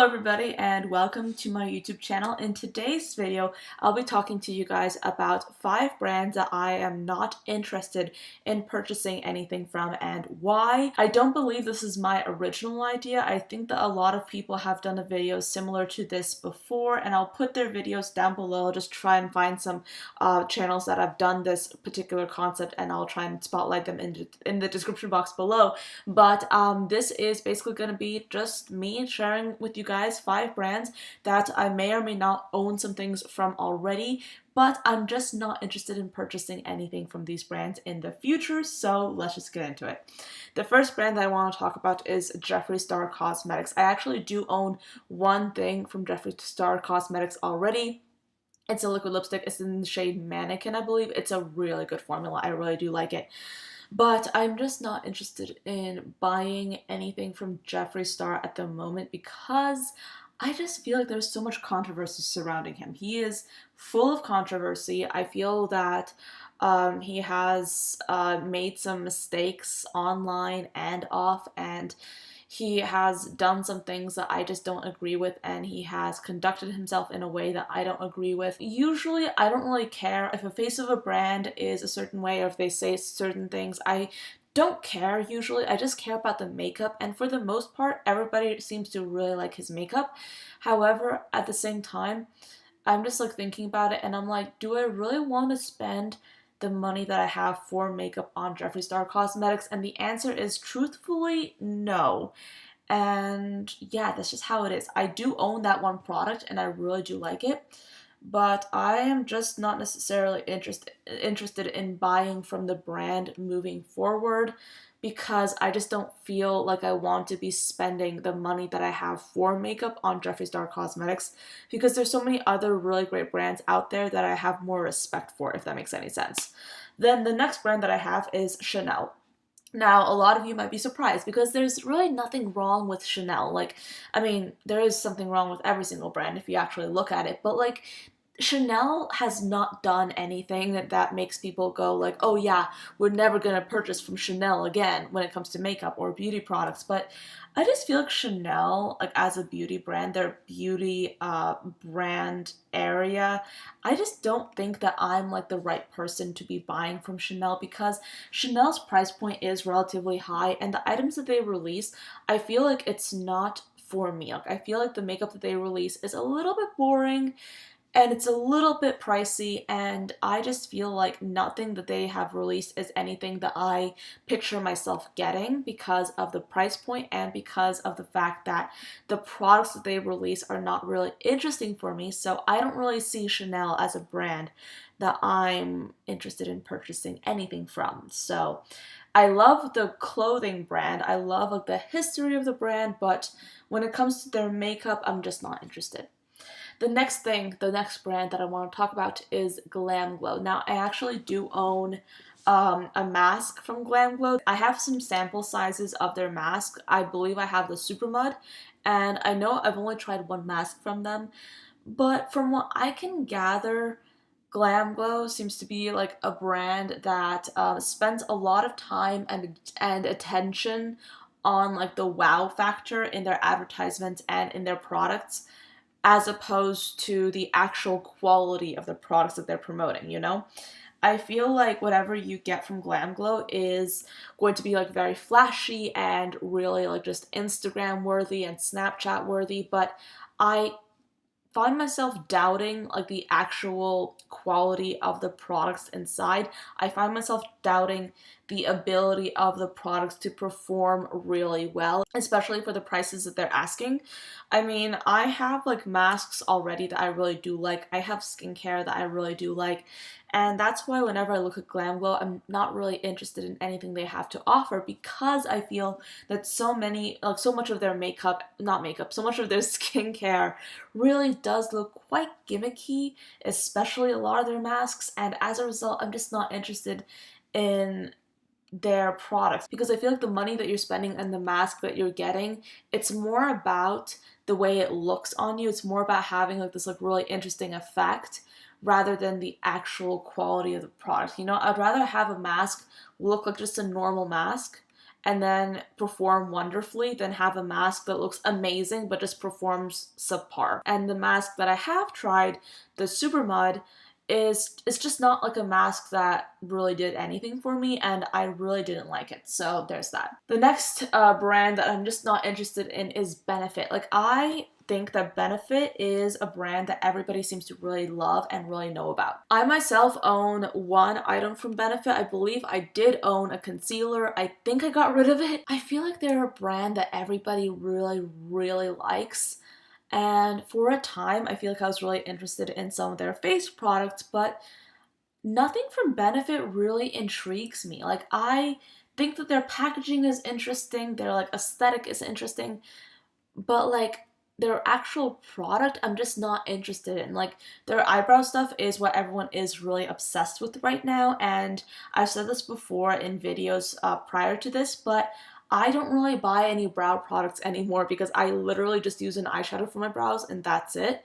everybody and welcome to my YouTube channel. In today's video, I'll be talking to you guys about 5 brands that I am not interested in purchasing anything from and why. I don't believe this is my original idea. I think that a lot of people have done a video similar to this before, and I'll put their videos down below. I'll just try and find some channels that have done this particular concept, and I'll try and spotlight them in the description box below. But this is basically going to be just me sharing with you guys 5 brands that I may or may not own some things from already, but I'm just not interested in purchasing anything from these brands in the future, so let's just get into it. The first brand that I want to talk about is Jeffree Star Cosmetics. I actually do own one thing from Jeffree Star Cosmetics already. It's a liquid lipstick. It's in the shade Mannequin, I believe. It's a really good formula. I really do like it. But I'm just not interested in buying anything from Jeffree Star at the moment because I just feel like there's so much controversy surrounding him. He is full of controversy. I feel that he has made some mistakes online and off, and he has done some things that I just don't agree with, and he has conducted himself in a way that I don't agree with. Usually, I don't really care if a face of a brand is a certain way or if they say certain things. I don't care usually. I just care about the makeup, and for the most part, everybody seems to really like his makeup. However, at the same time, I'm just like thinking about it, and I'm like, do I really want to spend the money that I have for makeup on Jeffree Star Cosmetics? And the answer is truthfully no. And yeah, that's just how it is. I do own that one product and I really do like it, but I am just not necessarily interested in buying from the brand moving forward, because I just don't feel like I want to be spending the money that I have for makeup on Jeffree Star Cosmetics, because there's so many other really great brands out there that I have more respect for, if that makes any sense. Then the next brand that I have is Chanel. Now, a lot of you might be surprised because there's really nothing wrong with Chanel. Like, I mean, there is something wrong with every single brand if you actually look at it, but like, Chanel has not done anything that makes people go like, oh yeah, we're never gonna purchase from Chanel again when it comes to makeup or beauty products. But I just feel like Chanel, like as a beauty brand, their beauty brand area, I just don't think that I'm like the right person to be buying from Chanel, because Chanel's price point is relatively high, and the items that they release, I feel like it's not for me. Like, I feel like the makeup that they release is a little bit boring, and it's a little bit pricey, and I just feel like nothing that they have released is anything that I picture myself getting, because of the price point and because of the fact that the products that they release are not really interesting for me. So I don't really see Chanel as a brand that I'm interested in purchasing anything from. So I love the clothing brand, I love like the history of the brand, but when it comes to their makeup, I'm just not interested. The next brand that I want to talk about is Glam Glow. Now, I actually do own a mask from Glam Glow. I have some sample sizes of their mask. I believe I have the Super Mud, and I know I've only tried one mask from them, but from what I can gather, Glam Glow seems to be like a brand that spends a lot of time and attention on like the wow factor in their advertisements and in their products, as opposed to the actual quality of the products that they're promoting, you know? I feel like whatever you get from Glam Glow is going to be like very flashy and really like just Instagram worthy and Snapchat worthy, but I find myself doubting like the actual quality of the products inside. I find myself doubting the ability of the products to perform really well, especially for the prices that they're asking. I mean, I have like masks already that I really do like. I have skincare that I really do like. And that's why whenever I look at Glam Glow, I'm not really interested in anything they have to offer, because I feel that so much of their so much of their skincare really does look quite gimmicky, especially a lot of their masks. And as a result, I'm just not interested in their products, because I feel like the money that you're spending and the mask that you're getting, it's more about the way it looks on you. It's more about having like this like really interesting effect rather than the actual quality of the product. You know, I'd rather have a mask look like just a normal mask and then perform wonderfully than have a mask that looks amazing but just performs subpar. And the mask that I have tried, the Super Mud, it's just not like a mask that really did anything for me, and I really didn't like it. So there's that. The next brand that I'm just not interested in is Benefit. Like, I think that Benefit is a brand that everybody seems to really love and really know about. I myself own one item from Benefit. I believe I did own a concealer. I think I got rid of it. I feel like they're a brand that everybody really likes. And for a time, I feel like I was really interested in some of their face products, but nothing from Benefit really intrigues me. Like, I think that their packaging is interesting, their like aesthetic is interesting, but like their actual product, I'm just not interested in. Like, their eyebrow stuff is what everyone is really obsessed with right now, and I've said this before in videos prior to this, but I don't really buy any brow products anymore because I literally just use an eyeshadow for my brows and that's it.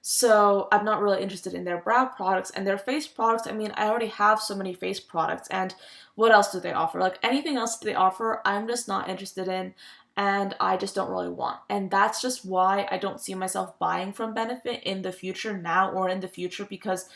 So I'm not really interested in their brow products. And their face products, I mean, I already have so many face products, and what else do they offer? Like, anything else that they offer, I'm just not interested in, and I just don't really want. And that's just why I don't see myself buying from Benefit in the future now or in the future, because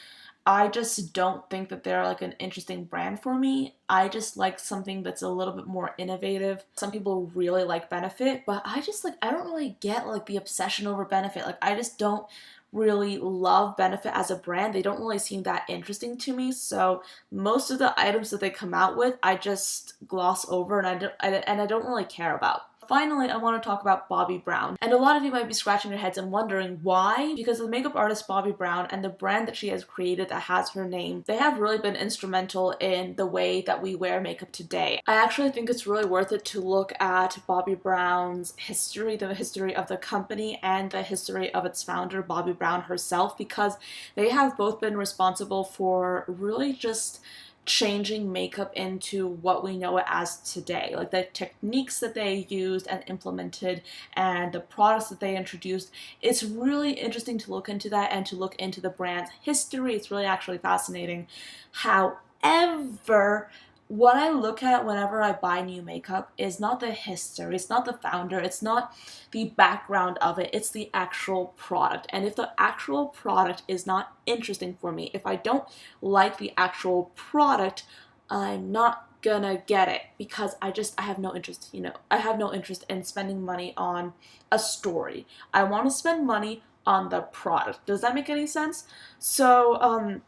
I just don't think that they're like an interesting brand for me. I just like something that's a little bit more innovative. Some people really like Benefit, but I just like, I don't really get like the obsession over Benefit. Like, I just don't really love Benefit as a brand. They don't really seem that interesting to me. So most of the items that they come out with, I just gloss over, and I don't really care about. Finally, I want to talk about Bobbi Brown. And a lot of you might be scratching your heads and wondering why. Because the makeup artist Bobbi Brown and the brand that she has created that has her name, they have really been instrumental in the way that we wear makeup today. I actually think it's really worth it to look at Bobbi Brown's history, the history of the company, and the history of its founder, Bobbi Brown herself, because they have both been responsible for really just changing makeup into what we know it as today. Like, the techniques that they used and implemented and the products that they introduced, it's really interesting to look into that and to look into the brand's history. It's really actually fascinating. However, what I look at whenever I buy new makeup is not the history, it's not the founder, it's not the background of it, it's the actual product. And if the actual product is not interesting for me, if I don't like the actual product, I'm not gonna get it, because I have no interest, I have no interest in spending money on a story. I want to spend money on the product. Does that make any sense? So,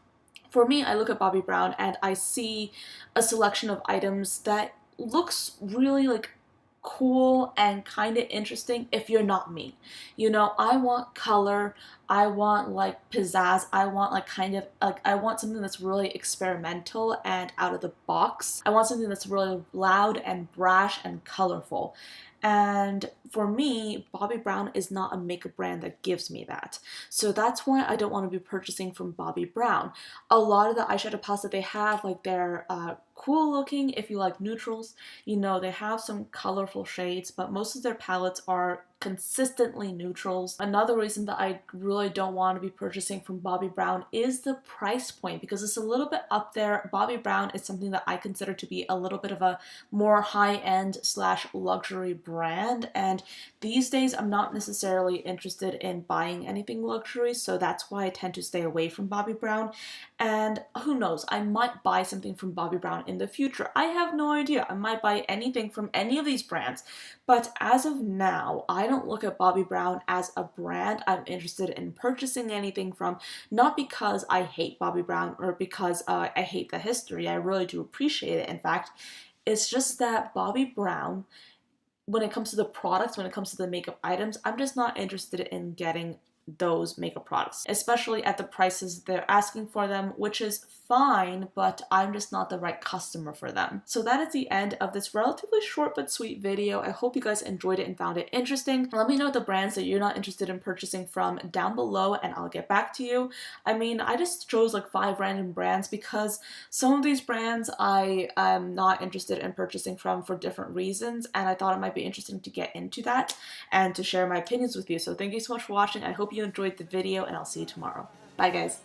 for me, I look at Bobbi Brown and I see a selection of items that looks really like cool and kind of interesting if you're not me. I want color, I want like pizzazz, I want like kind of like, I want something that's really experimental and out of the box. I want something that's really loud and brash and colorful. And for me, Bobbi Brown is not a makeup brand that gives me that. So that's why I don't want to be purchasing from Bobbi Brown. A lot of the eyeshadow palettes that they have, like, they're cool looking if you like neutrals. They have some colorful shades, but most of their palettes are consistently neutrals. Another reason that I really don't want to be purchasing from Bobbi Brown is the price point, because it's a little bit up there. Bobbi Brown is something that I consider to be a little bit of a more high-end / luxury brand, and these days I'm not necessarily interested in buying anything luxury, so that's why I tend to stay away from Bobbi Brown. And who knows, I might buy something from Bobbi Brown in the future. I have no idea. I might buy anything from any of these brands. But as of now, I don't look at Bobbi Brown as a brand I'm interested in purchasing anything from, not because I hate Bobbi Brown or because I hate the history. I really do appreciate it. In fact, it's just that Bobbi Brown, when it comes to the products, when it comes to the makeup items, I'm just not interested in getting those makeup products, especially at the prices they're asking for them, which is fine, but I'm just not the right customer for them. So that is the end of this relatively short but sweet video. I hope you guys enjoyed it and found it interesting. Let me know the brands that you're not interested in purchasing from down below, and I'll get back to you. I mean, I just chose like 5 random brands because some of these brands I am not interested in purchasing from for different reasons, and I thought it might be interesting to get into that and to share my opinions with you. So thank you so much for watching. I hope you enjoyed the video, and I'll see you tomorrow. Bye, guys.